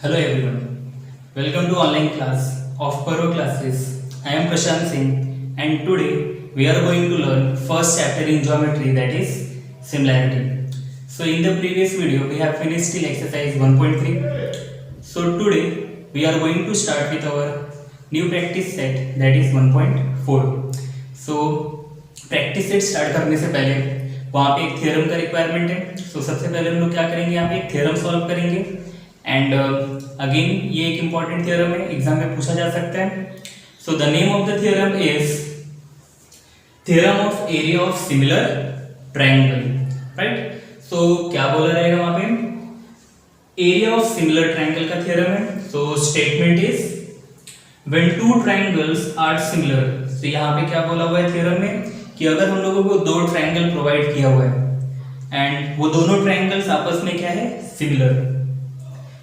Hello everyone, welcome to online class of Paro classes. I am Prashant Singh and today we are going to learn first chapter in geometry, that is similarity. So in the previous video we have finished till exercise 1.3. So today we are going to start with our new practice set, that is 1.4. So practice set start करने से पहले वहाँ पे एक theorem का requirement है. सो सबसे पहले हम लोग क्या करेंगे, यहाँ पे एक थ्योरम सॉल्व करेंगे. एंड अगेन ये एक इंपॉर्टेंट थ्योरम है, एग्जाम में पूछा जा सकता है. So the name of the theorem is theorem of area of similar triangle, right. So क्या बोला रहेगा वहां पे, एरिया ऑफ सिमिलर ट्रायंगल का थ्योरम है. So statement is when two triangles are similar. तो यहाँ पे क्या बोला हुआ है थ्योरम में कि अगर हम लोगों को दो ट्रायंगल प्रोवाइड किया हुआ है एंड वो दोनों ट्रायंगल्स आपस में क्या है, similar.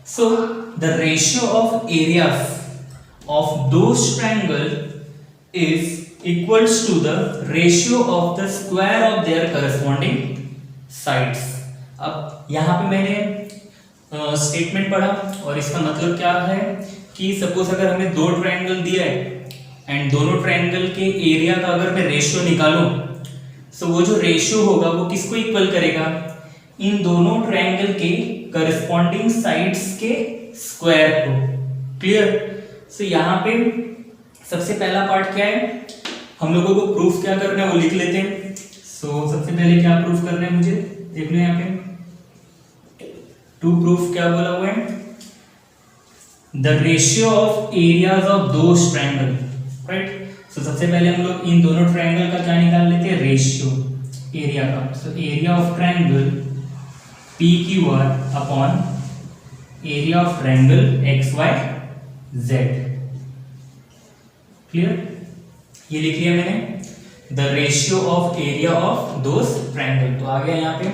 So the ratio of areas of those triangle is equals to the ratio of the square of their corresponding sides. अब यहाँ पे मैंने स्टेटमेंट पढ़ा और इसका मतलब क्या है कि सपोज अगर हमें दो ट्रायंगल दिया है एंड दोनों ट्रायंगल के एरिया का अगर मैं रेशियो निकालूं, तो वो जो रेशियो होगा वो किसको इक्वल करेगा, इन दोनों ट्रायंगल के करस्पॉन्डिंग साइड्स के स्क्वायर को. क्लियर. सो यहाँ पे सबसे पहला पार्ट क्या है, हम लोगों को प्रूफ क्या करना है वो लिख लेते हैं. सो सबसे पहले क्या प्रूफ करना है मुझे देख लो यहाँ पे. टू प्रूफ क्या बोला हुआ है, the ratio of areas of those triangle, right. So सबसे पहले हम लोग इन दोनों ट्रायंगल का क्या निकाल लेते हैं, रेशियो एरिया का. So area of triangle PQR upon area of triangle XYZ. Clear. ये लिख लिया मैंने, the ratio of area of those triangle. तो आ गया यहाँ पे,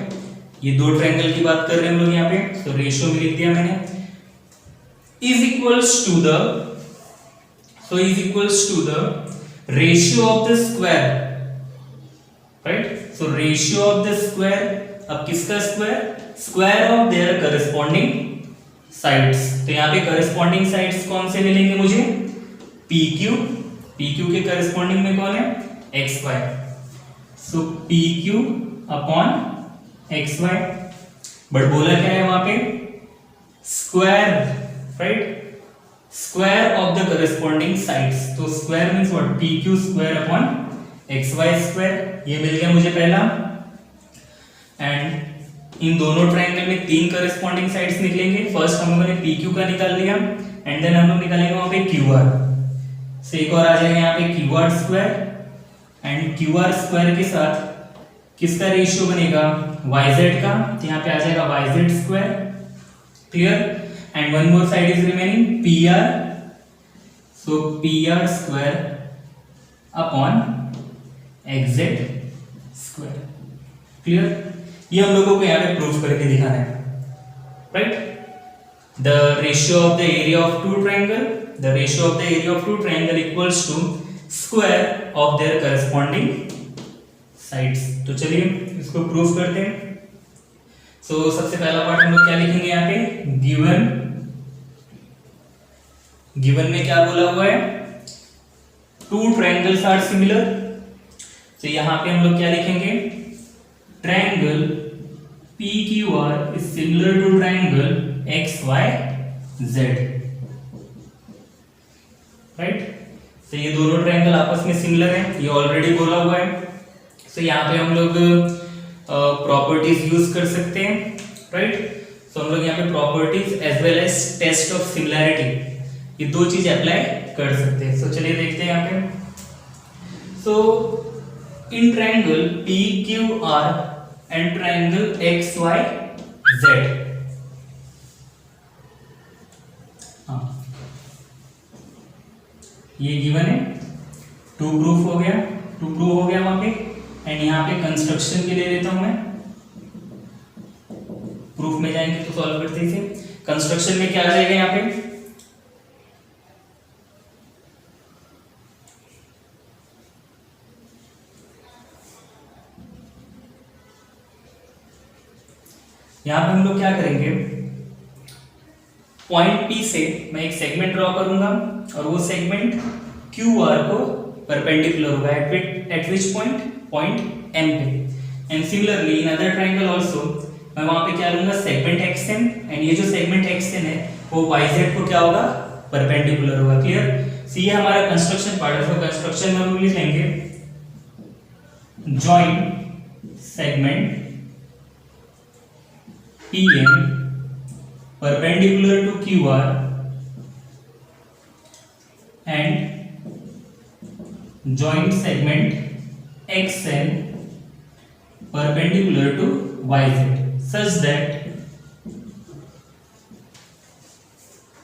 ये दो ट्रायंगल की बात कर रहे हैं हम लोग यहाँ पे. तो रेशियो में लिख दिया मैंने, is equals to the, so is equals to the ratio of the square, right. So ratio of the square, अब किसका square, square of their corresponding sides. तो यहाँ पे करस्पॉन्डिंग साइड्स कौन से मिलेंगे मुझे, PQ. PQ के करस्पॉन्डिंग में कौन है, XY. So PQ upon XY. But बोला क्या है वहां पे, square, right, square of the corresponding sides. तो square means what, PQ square upon XY square. ये मिल गया मुझे पहला. एंड इन दोनों ट्रायंगल में तीन करस्पॉन्डिंग साइड्स निकलेंगे. फर्स्ट हम लोगों ने PQ का निकाल लिया एंड देन हम लोग निकालेंगे वहां पे QR. से एक और आ जाएगा यहाँ पे QR square and QR square के साथ किसका रेशियो बनेगा, YZ का. तो यहाँ पे आ जाएगा YZ square. Clear. And one more side is remaining PR. So PR square upon XZ square. Clear. ये हम लोगों को यहाँ पे प्रूफ करके दिखाना है, right. The ratio of the area of two triangle, the ratio of the area of two triangle equals to square of their corresponding sides. तो चलिए इसको प्रूफ करते हैं. सो सबसे पहला पार्ट हम लोग क्या लिखेंगे यहाँ पे, गिवन. गिवन में क्या बोला हुआ है, टू ट्रायंगल्स आर सिमिलर. तो यहाँ पे हम लोग क्या लिखेंगे, triangle PQR is similar to triangle XYZ, right. तो ये दोनों ट्रायंगल आपस में सिमिलर हैं, ये ऑलरेडी बोला हुआ है. तो यहाँ पे हम लोग प्रॉपर्टीज यूज कर सकते हैं, राइट. तो हम लोग यहाँ पे properties as well as test of similarity, ये दो चीज अप्लाई कर सकते हैं. तो चलिए देखते हैं यहाँ पे. सो in triangle PQR and triangle XYZ, हाँ ये गिवन है. टू प्रूफ हो गया, टू प्रूफ हो गया वहां पे. एंड यहाँ पे कंस्ट्रक्शन के ले लेता हूं मैं, प्रूफ में जाएंगे तो सॉल्व करते ही. कंस्ट्रक्शन में क्या आ जाएगा यहाँ पे, यहाँ पे हम लोग क्या करेंगे, पॉइंट P से मैं एक सेगमेंट ड्रॉ करूंगा और वो सेगमेंट QR को परपेंडिकुलर होगा एट विच पॉइंट M पे। And similarly in other triangle also मैं वहां पे क्या लूंगा, सेगमेंट XN, एंड ये जो सेगमेंट XN है वो YZ को क्या होगा, परपेंडिकुलर होगा। क्लियर। सी ये हमारा कंस्ट्रक्शन पार्ट है, तो कंस्ट्रक्शन में हम लिख लेंगे join segment PM perpendicular to QR and joint segment XN perpendicular to YZ such that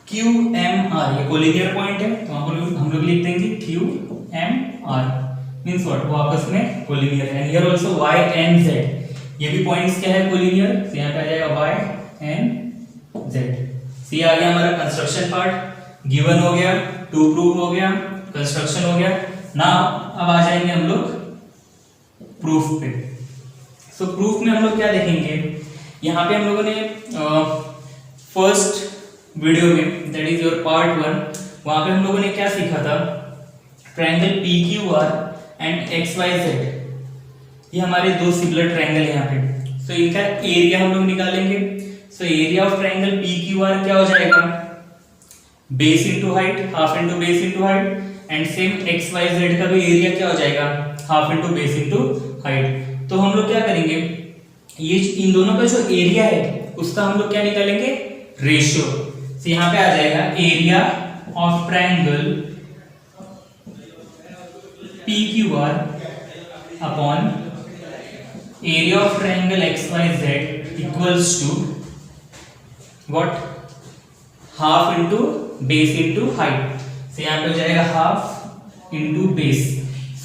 QMR, ये कोलिनियर पॉइंट है तो हम लोग लिख देंगे QMR मींस व्हाट, वो आपस में कोलिनियर है। Here also Y and Z, ये भी पॉइंट्स क्या है, कोलिनियर, तो यहाँ पे आ जाएगा Y and Z। सी आ गया हमारा कंस्ट्रक्शन पार्ट, गिवन हो गया, टू प्रूव हो गया, कंस्ट्रक्शन हो गया। नाउ अब आ जाएंगे हम लोग प्रूफ पे। सो प्रूफ में हम लोग क्या देखेंगे, यहाँ पे हम लोगों ने फर्स्ट वीडियो में दैट इज योर पार्ट 1, वहां पे हम लोगों ने क्या सीखा था, ट्रायंगल PQR एंड XYZ, ये हमारे दो सिमिलर ट्रायंगल है यहाँ पे। सो इनका एरिया हम लोग निकालेंगे। So area of triangle PQR क्या हो जाएगा, base into height, half into base into height, and same XYZ का भी एरिया क्या हो जाएगा, half into base into height. तो हम लोग क्या करेंगे, ये इन दोनों का जो एरिया है उसका हम लोग क्या निकालेंगे, रेशियो। तो यहाँ पे आ जाएगा area of triangle PQR upon area of triangle XYZ equals to what, half into base into height. तो यहाँ पे हो जाएगा half into base.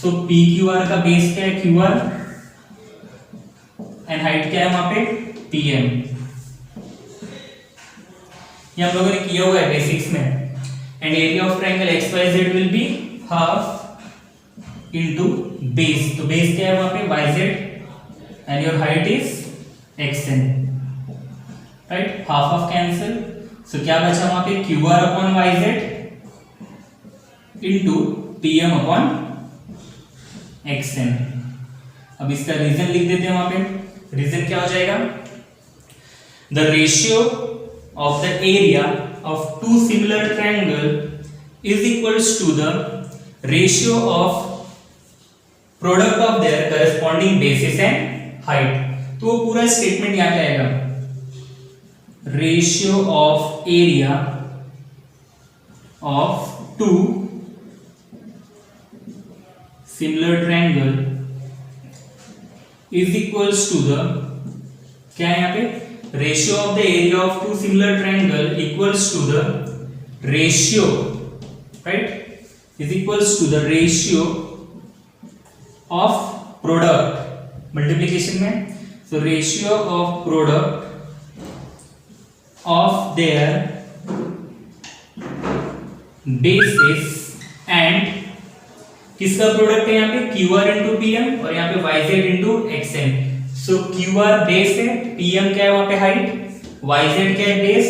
So PQR का बेस क्या है, QR, एंड हाइट क्या है वहां पे, PM। ये हम लोगों ने किया हुआ है बेसिक्स में। And area of triangle XYZ will be half into base, तो बेस क्या है वहां पे, YZ, and your height is XN, right. Half of cancel, so क्या बचा वहां पे, QR upon YZ into PM upon XN। अब इसका रीजन लिख देते हैं वहां पे। रीजन क्या हो जाएगा, the ratio of the area of two similar triangle is equals to the ratio of product of their corresponding bases and height. तो वो पूरा स्टेटमेंट यहाँ पे आएगा, ratio of area of two similar triangle is equals to the, क्या है यहाँ पे, ratio of the area of two similar triangle equals to the ratio, right, is equals to the ratio of product, multiplication में, सो ratio of product of their bases and, किसका product है यहाँ पे, QR into PM और यहाँ पे YZ into XN। सो QR base है, PM क्या है वहां पे, हाइट, YZ क्या है बेस,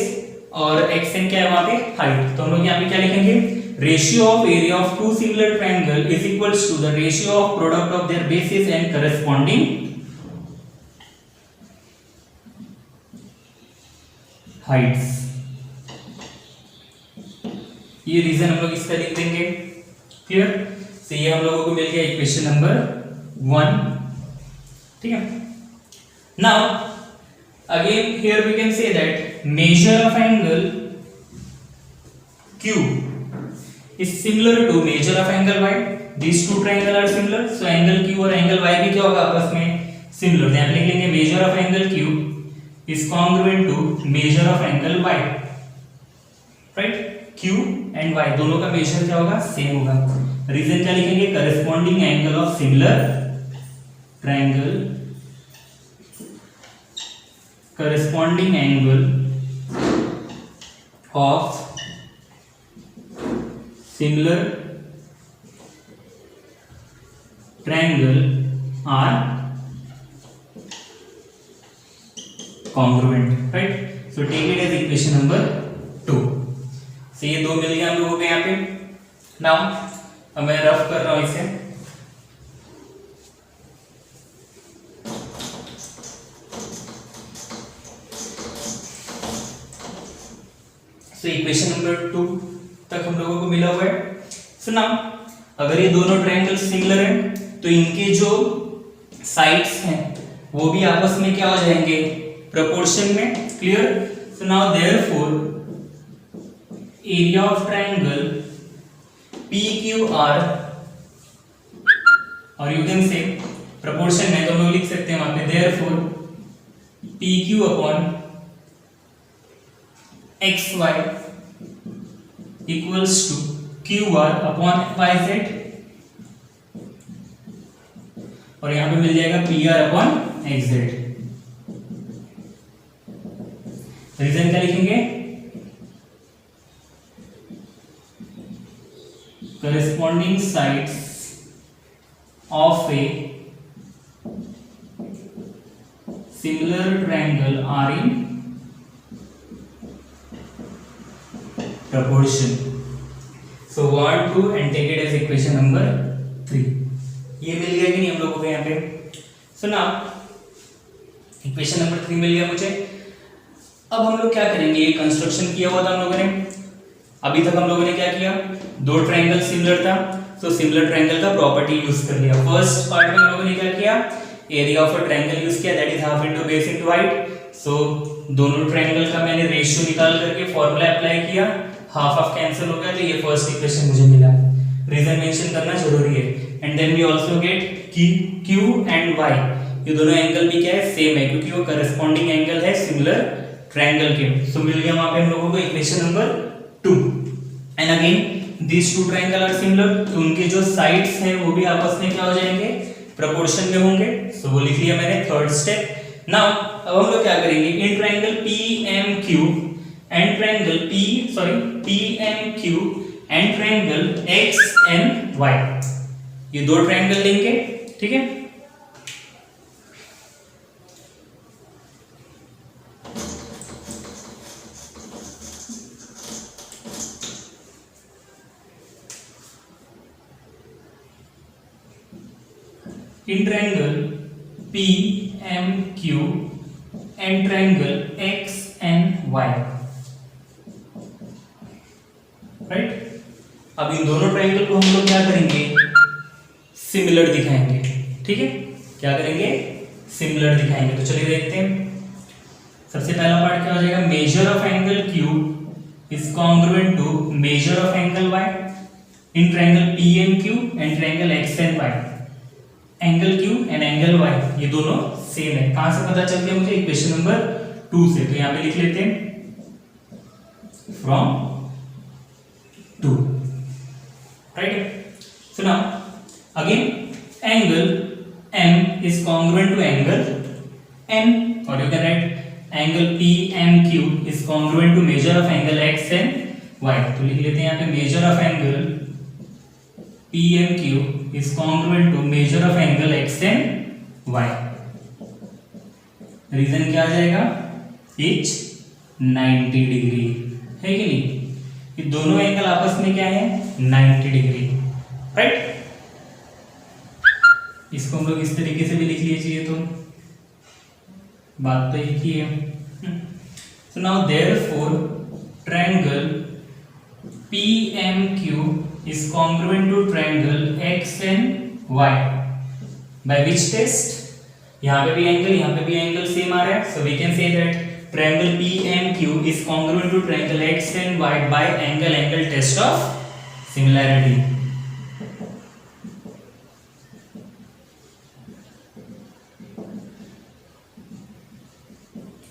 और XN क्या है वहां पे, हाइट। तो हम लोग यहाँ पे क्या लिखेंगे, ratio of area of two similar triangle is equals to the ratio of product of their bases and corresponding heights. ये रीजन हम लोग इसका लिख देंगे। क्लियर। तो ये हम लोगों को मिल गया इक्वेशन नंबर 1। ठीक है। Now again here we can say that measure of angle Q is similar to measure of angle Y. These two triangle are similar, so angle Q और angle Y भी क्या होगा आपस में similar। यहाँ पे लिख लेंगे measure of angle Q is congruent to measure of angle Y, right? Q and Y दोनों का measure क्या होगा, same होगा। रीजन क्या लिखेंगे, corresponding angle of similar triangle, corresponding angle of similar triangle are congruent, right? So take it as equation number 2. तो ये 2 मिल गया हम लोगों को यहाँ पे। नाउ अब मैं रफ कर रहा हूं इसे। तो इक्वेशन नंबर 2 तक हम लोगों को मिला हुआ है। सो नाउ अगर ये दोनों ट्रायंगल सिमिलर है तो इनके जो साइड्स हैं वो भी आपस में क्या हो जाएंगे, प्रोपोर्शन में। Clear. So now therefore area of triangle PQR, और यू कैन से प्रोपोर्शन में तो हम लोग लिख सकते हैं वहां पे therefore PQ upon XY equals to QR upon YZ, और यहां पे मिल जाएगा PR अपॉन XZ। रीजन क्या लिखेंगे, corresponding sides of a similar triangle are in proportion. So want to and take it as equation number 3. ये मिल गया कि नहीं हम लोगों को यहाँ पे। सो ना इक्वेशन नंबर 3 मिल गया मुझे। अब हम लोग क्या करेंगे, ये कंस्ट्रक्शन किया हुआ था हम लोगों ने। अभी तक हम लोगों ने क्या किया, दो ट्रायंगल सिमिलर था, तो सिमिलर ट्रायंगल का प्रॉपर्टी यूज कर लिया। फर्स्ट पार्ट में हम लोगों ने क्या किया, area of a triangle use किया, that is half into base into height. So दोनों ट्रायंगल का मैंने रेशियो निकाल करके फॉर्मूला अप्लाई किया, हाफ हाफ कैंसिल हो गया, तो ये फर्स्ट इक्वेशन मुझे मिला। रीजन मेंशन करना जरूरी है। And then we also get Q and Y, ये दोनों एंगल भी क्या है, सेम है, क्योंकि वो करस्पॉन्डिंग एंगल है सिमिलर ट्रायंगल के। सो मिल गया वहां पे हम लोगों को equation number 2। And again this two triangle are similar, तो उनके जो साइड्स हैं वो भी आपस में क्या हो जाएंगे, प्रोपोर्शन में होंगे। सो वो लिख लिया मैंने थर्ड स्टेप। नाउ अब हम लोग क्या करेंगे, इन triangle PMQ and triangle PMQ and triangle XNY, ये दो ट्रायंगल लेंगे, ठीक है। in triangle PMQ and triangle XNY, right. अब इन दोनों ट्रायंगल को हम लोग क्या करेंगे, सिमिलर दिखाएंगे, ठीक है। क्या करेंगे, सिमिलर दिखाएंगे। तो चलिए देखते हैं। सबसे पहला पार्ट क्या हो जाएगा, measure of angle Q is congruent to measure of angle Y in triangle PMQ and triangle XNY। Angle Q and angle Y ये दोनों सेम है। कहां से पता चल गया मुझे, इक्वेशन नंबर 2 से। तो यहां पे लिख लेते हैं from 2, right. So now again angle M is congruent to angle N, और you can write angle PMQ is congruent to measure of angle X and Y। तो लिख लेते हैं यहां पे measure of angle PMQ is congruent to measure of angle X and Y। Reason क्या आ जाएगा, each 90 डिग्री, है कि नहीं। ये दोनों एंगल आपस में क्या है, 90 डिग्री, राइट। इसको हम लोग इस तरीके से भी लिख लीजिए, तो बात तो एक ही है। So now therefore triangle PMQ is congruent to triangle X and Y by which test, यहाँ पे भी एंगल सेम आ रहा है, so we can say that triangle PMQ is congruent to triangle X and Y by angle test of similarity।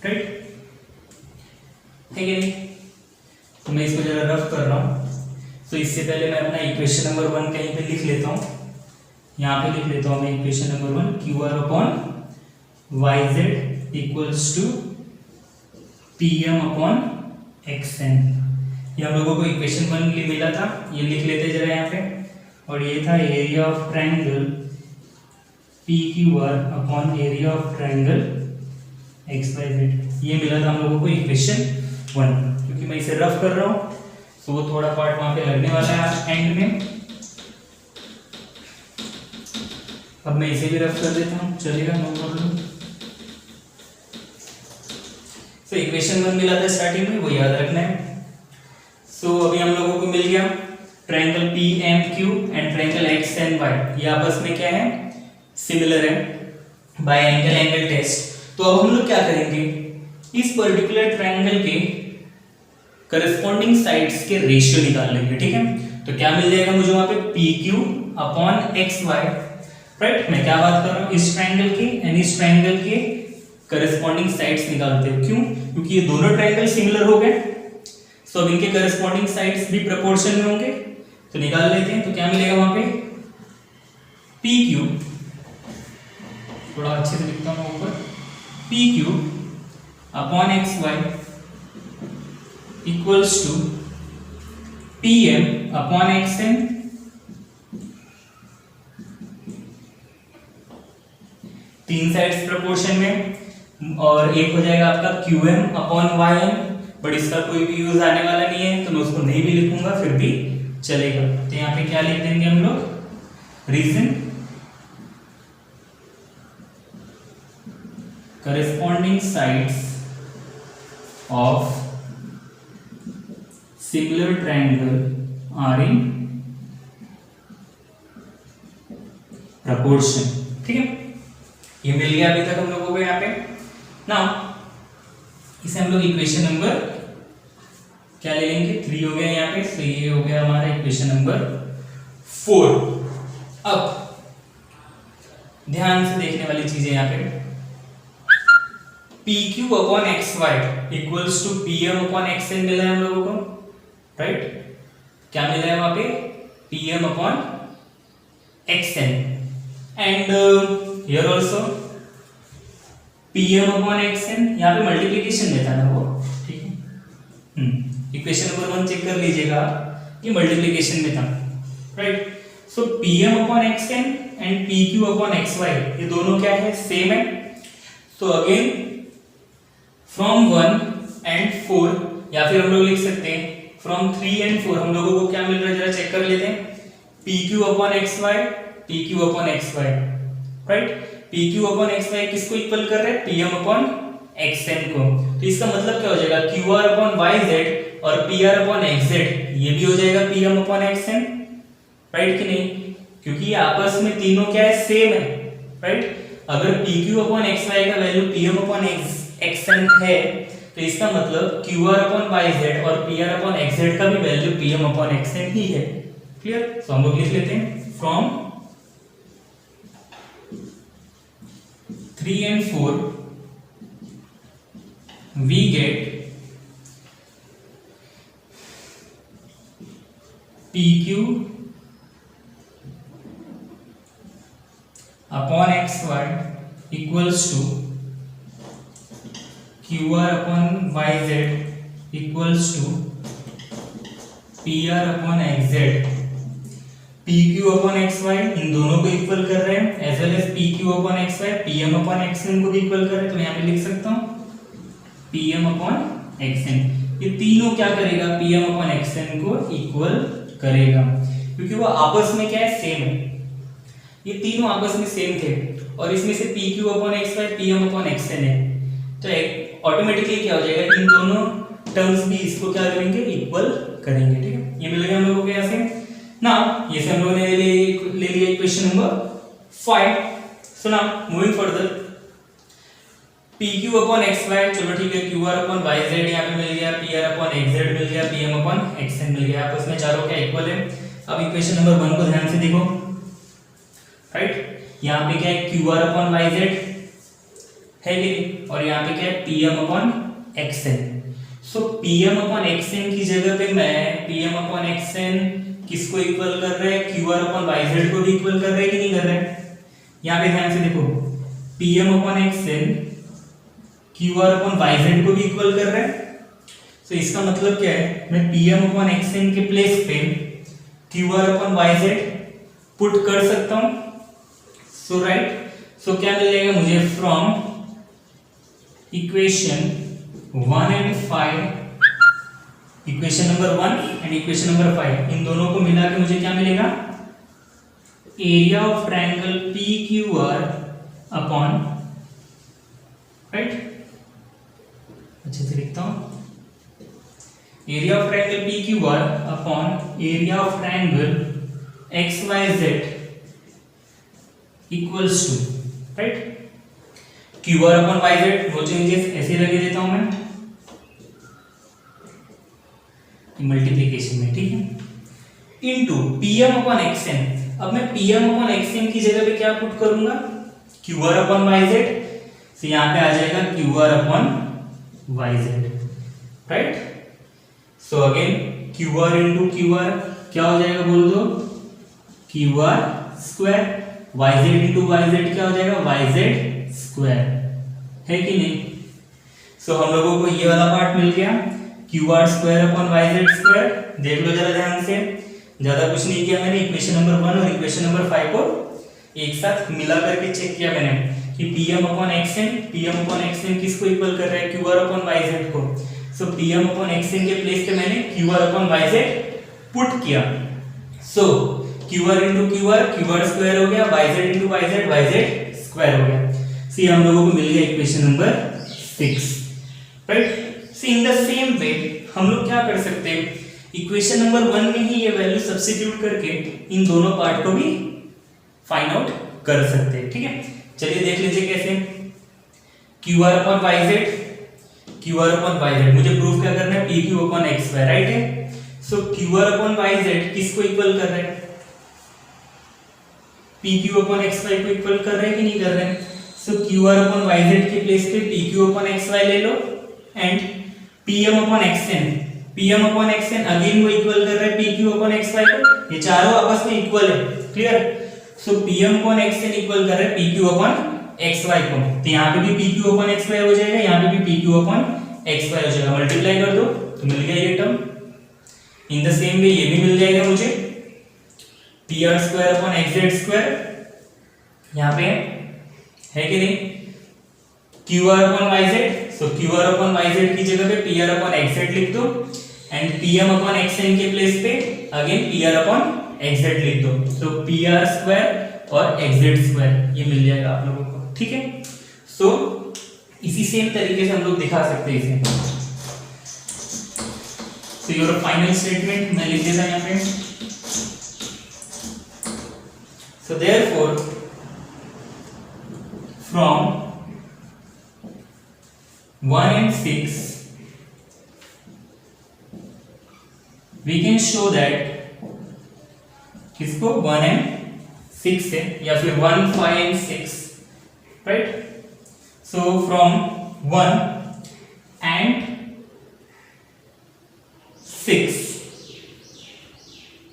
Right, है कि नहीं। तो मैं इसको जरा रफ कर रहा हूँ। तो इससे पहले मैं अपना इक्वेशन नंबर 1 कहीं पे लिख लेता हूँ, यहाँ पे लिख लेता हूँ मैं equation number 1, QR upon YZ equals to PM upon XN। ये हम लोगों को इक्वेशन 1 मिला था, ये लिख लेते जरा यहाँ पे। और ये था area of triangle PQR upon area of triangle XYZ, ये मिला था हम लोगों को इक्वेशन 1। क्योंकि मैं इसे रफ कर रहा हूँ, सो वो थोड़ा पार्ट वहां पे लगने वाला है एंड में। अब मैं इसे भी रफ कर देता हूँ, चलेगा, नो प्रॉब्लम। सो इक्वेशन 1 मिला था स्टार्टिंग में, वो याद रखना है। सो अभी हम लोगों को मिल गया triangle PMQ and triangle XNY, ये आपस में क्या है, सिमिलर है बाय एंगल टेस्ट। तो अब हम लोग क्या करेंगे, इस पर्टिकुलर ट्रायंगल के करस्पॉन्डिंग साइड्स के रेशियो निकाल लेंगे, ठीक है। तो क्या मिल जाएगा मुझे वहां पे PQ अपॉन XY, राइट। मैं क्या बात कर रहा हूँ, इस ट्रायंगल के एंड इस ट्रायंगल के करस्पॉन्डिंग साइड्स निकालते हैं। क्यों? क्योंकि ये दोनों ट्रायंगल सिमिलर हो गए, सो अब इनके करस्पॉन्डिंग साइड्स भी प्रोपोर्शन में होंगे, तो निकाल लेते हैं। तो क्या मिलेगा वहां पे, PQ, थोड़ा अच्छे से लिखता हूं ऊपर, PQ upon XY equals to PM upon XN, तीन साइड्स प्रोपोर्शन में, और एक हो जाएगा आपका QM अपॉन YN, बट इसका कोई भी यूज आने वाला नहीं है तो मैं उसको नहीं भी लिखूंगा, फिर भी चलेगा। तो यहाँ पे क्या लिख देंगे हम लोग, reason corresponding sides of similar triangle are in proportion, ठीक है। ये मिल गया अभी तक हम लोगों को यहाँ पे। नाउ इसे हम लोग इक्वेशन नंबर क्या ले लेंगे, 3 हो गया यहाँ पे, तो ये हो गया हमारा इक्वेशन नंबर 4। अब ध्यान से देखने वाली चीजें यहाँ पे, PQ upon XY equals to PM upon XN मिला है हम लोगों को, राइट। क्या मिला है वहां पे, PM upon XN, and here also PM upon XN, यहाँ पे मल्टीप्लीकेशन में था ना वो, ठीक है। इक्वेशन नंबर 1 चेक कर लीजिएगा, ये मल्टीप्लीकेशन में था, right. So PM upon XN and PQ upon XY ये दोनों क्या है, सेम है। तो अगेन फ्रॉम 1 एंड 4, या फिर हम लोग लिख सकते हैं फ्रॉम 3 एंड 4, हम लोगों को क्या मिल रहा है जरा चेक कर लेते हैं, PQ upon XY, PQ upon XY, right. PQ upon XY किसको इक्वल कर रहे हैं, PM अपॉन XN को। तो इसका मतलब क्या हो जाएगा, QR अपॉन YZ और PR अपॉन XZ, ये भी हो जाएगा PM अपॉन XN, राइट कि नहीं, क्योंकि ये आपस में तीनों क्या है, सेम है, राइट। अगर PQ अपॉन XY का वैल्यू PM अपॉन XN है, तो इसका मतलब QR अपॉन YZ और PR अपॉन XZ का भी वैल्यू PM अपॉन XN ही है, क्लियर। तो हम लोग लिख लेते हैं from 3 and 4 we get PQ upon XY equals to QR upon YZ equals to PR upon XZ। PQ upon XY इन दोनों को इक्वल कर रहे हैं, as well as PQ upon XY PM upon XN को भी इक्वल कर रहे हैं, तो यहाँ पे लिख सकता हूँ PM अपॉन XN। ये तीनों क्या करेगा, PM अपॉन XN को इक्वल करेगा, क्योंकि वो आपस में क्या है, सेम है। ये तीनों आपस में सेम थे और इसमें से PQ upon XY PM upon XN है, तो ऑटोमेटिकली क्या हो जाएगा, इन दोनों टर्म्स भी इसको क्या करेंगे, इक्वल करेंगे, ठीक है। ये मिल गया हम लोगों को यहाँ से। नाउ ये से हम लोगों ने ले लिया equation number 5। So now moving further, PQ upon XY, चलो ठीक है, QR अपॉन YZ यहाँ पे मिल गया, PR अपॉन XZ मिल गया, PM अपॉन XN मिल गया, आपस में चारों क्या इक्वल है। अब इक्वेशन नंबर 1 को ध्यान से देखो, राइट। यहाँ पे क्या है, QR अपॉन YZ है कि, और यहाँ पे क्या है, PM अपॉन XN। सो PM अपॉन XN की जगह पे मैं PM अपॉन XN किसको इक्वल कर रहे हैं, QR अपॉन YZ को भी इक्वल कर रहे हैं कि नहीं कर रहे हैं। यहाँ पे ध्यान से देखो, PM upon XN QR upon YZ को भी इक्वल कर रहे हैं। तो इसका मतलब क्या है, मैं PM अपॉन XN के प्लेस पे QR अपॉन YZ पुट कर सकता हूं। सो राइट, सो क्या मिल जाएगा मुझे, from equation 1 and 5 equation number 1 and equation number 5, इन दोनों को मिला के मुझे क्या मिलेगा, area of triangle P Q R upon, right, अच्छे से लिखता हूं, area of triangle P Q R upon area of triangle X Y Z equals to, right, Q R upon Y Z, no changes, ऐसे लगे देता हूं मैं multiplication में, ठीक है, इनटू पीएम अपॉन एक्सएन। अब मैं पीएम अपॉन एक्सएन की जगह पे क्या पुट करूंगा, Q R upon Y Z, तो यहां पे आ जाएगा Q R upon Y Z, right. So again Q R into Q R क्या हो जाएगा बोल दो, Q R square, Y Z into Y Z क्या हो जाएगा, वाई जेड स्क्वायर, है कि नहीं। सो हम लोगों को ये वाला पार्ट मिल गया, Q R square upon Y Z square. देख लो जरा ध्यान से, ज्यादा कुछ नहीं किया मैंने, इक्वेशन नंबर 1 और इक्वेशन नंबर 5 को एक साथ मिला करके चेक किया मैंने कि पीएम अपॉन एक्सएन किसको इक्वल कर रहा है, Q R upon Y Z को। सो पीएम अपॉन एक्सएन के प्लेस पे मैंने Q R upon Y Z put किया। सो क्यू आर स्क्वायर हो गया, वाई जेड स्क्वायर हो गया। सी हम लोगों को मिल गया equation number 6, right. See in the same way हम लोग क्या कर सकते हैं, इक्वेशन नंबर 1 में ही ये वैल्यू सब्स्टिट्यूट करके इन दोनों पार्ट को भी फाइंड आउट कर सकते हैं, ठीक है। चलिए देख लीजिए कैसे, Q R upon Y Z, मुझे प्रूफ क्या करना है, P Q upon X Y, right है। So Q R upon Y Z किसको इक्वल कर रहा है, P Q upon X Y को इक्वल कर रहे हैं कि नहीं कर रहे हैं। So Q R upon Y Z के प्लेस पे P Q upon X Y ले लो and PM upon XN again वो इक्वल कर रहा है P Q upon X Y को, ये चारों आपस में इक्वल है, clear. So PM upon XN equal कर रहा है P Q upon X Y को, तो यहाँ पे भी P Q upon X Y हो जाएगा, यहाँ पे भी P Q upon X Y हो जाएगा, मल्टीप्लाई कर दो तो मिल गया ये term. In the same way ये भी मिल जाएगा मुझे, P R square upon X Z square, यहाँ पे है कि नहीं, Q R upon Y Z. So Q R upon Y Z की जगह पे P R upon X Z लिख दो एंड पीएम अपॉन एक्सएन के प्लेस पे again P R upon X Z लिख दो। सो पी आर स्क्वायर और एक्स जेड स्क्वायर ये मिल जाएगा आप लोगों को, ठीक है। सो इसी सेम तरीके से हम लोग दिखा सकते हैं इसे। सो योर फाइनल स्टेटमेंट मैं लिख देता यहाँ पे, so therefore from 1 and 6 we can show that किसको 1 and 6 है या फिर 1, 5 and 6, right? So from 1 and 6,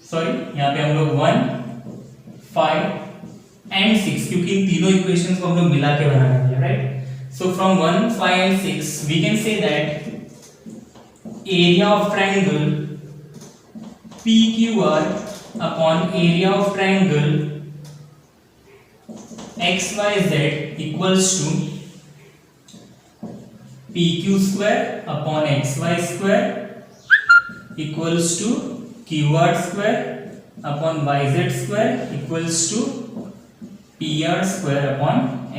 sorry यहाँ पे हम लोग 1, 5 and 6 क्योंकि इन तीनों इक्वेशंस को हम लोग मिला के बनाना है, right? So from 1, 5 and 6 we can say that area of triangle PQR upon area of triangle XYZ equals to PQ square upon XY square equals to QR square upon YZ square equals to PR square upon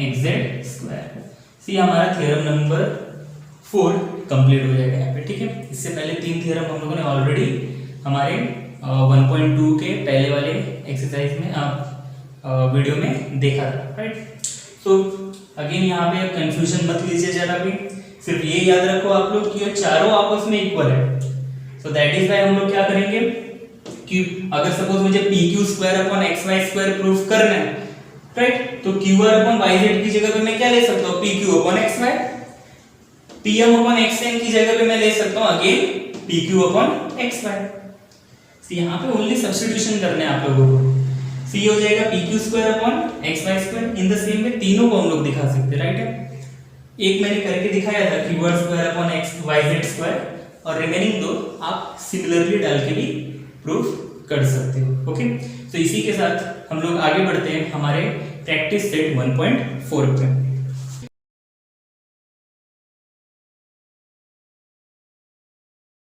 XZ square। हमारा theorem number 4 complete हो जाएगा यहाँ पे, ठीक है। इससे पहले 3 theorem हम लोगों ने ऑलरेडी हमारे 1.2 के पहले वाले एक्सरसाइज में वीडियो में देखा था, राइट। तो अगेन यहाँ पे कंफ्यूजन मत लीजिए जरा भी, सिर्फ ये याद रखो आप लोग कि ये चारों आपस में इक्वल है। सो दैट इज व्हाई हम लोग क्या करेंगे कि अगर सपोज मुझे P Q square upon X Y square proof करना है, राइट, तो Q R upon Y Z की जगह पे मैं क्या ले सकता हूँ, P Q upon X Y. PM upon XN की जगह पे मैं ले सकता हूँ again P Q upon X Y. यहाँ पे ओनली सब्स्टिट्यूशन करने हैं आप लोगों को। सी हो जाएगा P Q square upon X Y square. In the same way तीनों को हम लोग दिखा सकते हैं, राइट है। एक मैंने करके दिखाया था Q R square upon X Y Z square, और रिमेनिंग दो आप सिमिलरली डाल के भी प्रूफ कर सकते हो, ओके। तो इसी के साथ हम लोग आगे बढ़ते हैं हमारे प्रैक्टिस सेट 1.4 पे।